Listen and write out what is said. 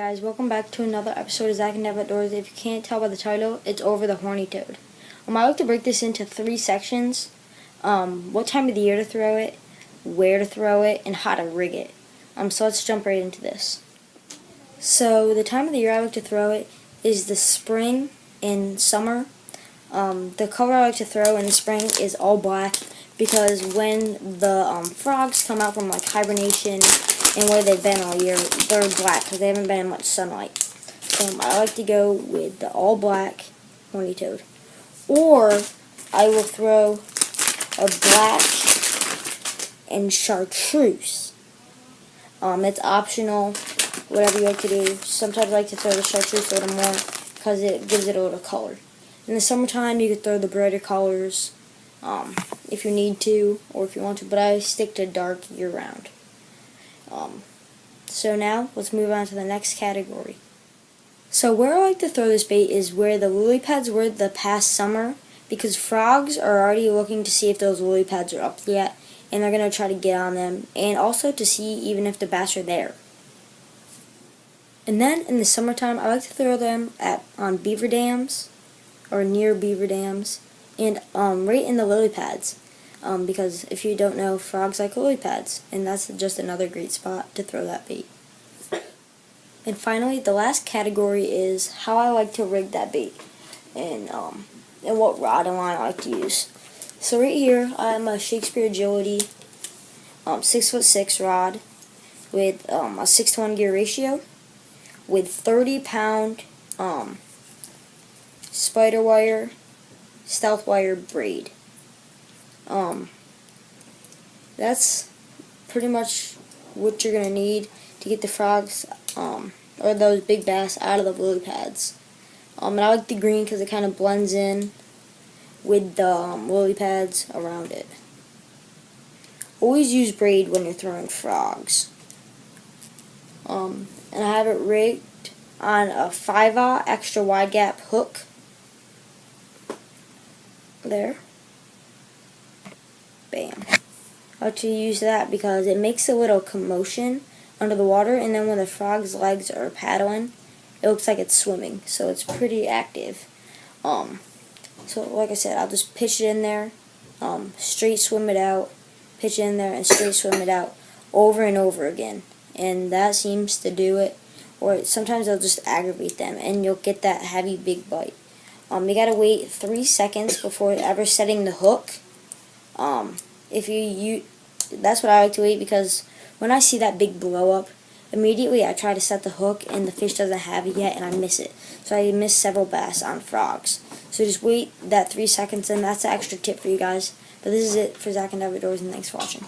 Guys, welcome back to another episode of Zach and Dev Outdoors. If you can't tell by the title, it's over the horny toad. I like to break this into 3 sections. What time of the year to throw it, where to throw it, and how to rig it. So let's jump right into this. So the time of the year I like to throw it is the spring and summer. The color I like to throw in the spring is all black because when the frogs come out from like hibernation and where they've been all year, they're black because they haven't been in much sunlight. So I like to go with the all black horny toad. Or I will throw a black and chartreuse. It's optional, whatever you like to do. Sometimes I like to throw the chartreuse a little more because it gives it a little color. In the summertime, you could throw the brighter colors if you need to or if you want to, but I stick to dark year-round. So now, let's move on to the next category. So where I like to throw this bait is where the lily pads were the past summer, because frogs are already looking to see if those lily pads are up yet, and they're going to try to get on them, and also to see even if the bass are there. And then in the summertime, I like to throw them on beaver dams, or near beaver dams, and right in the lily pads. Because if you don't know, frogs like lily pads, and that's just another great spot to throw that bait. And finally, the last category is how I like to rig that bait, and what rod and line I like to use. So right here, I have a Shakespeare Agility 6'6" rod with a 6-to-1 gear ratio with 30-pound spider wire, stealth wire braid. That's pretty much what you're going to need to get the frogs or those big bass out of the lily pads. And I like the green because it kind of blends in with the lily pads around it. Always use braid when you're throwing frogs. And I have it rigged on a 5/0 extra wide gap hook. There. Bam. I like to use that because it makes a little commotion under the water, and then when the frog's legs are paddling, it looks like it's swimming, so it's pretty active. So like I said, I'll just pitch it in there, straight swim it out, pitch it in there, and straight swim it out over and over again. And that seems to do it. Or sometimes it'll just aggravate them, and you'll get that heavy big bite. You gotta wait 3 seconds before ever setting the hook. That's what I like to wait, because when I see that big blow up, immediately I try to set the hook and the fish doesn't have it yet and I miss it. So I miss several bass on frogs. So just wait that 3 seconds, and that's an extra tip for you guys. But this is it for Zach and Dev Outdoors, and thanks for watching.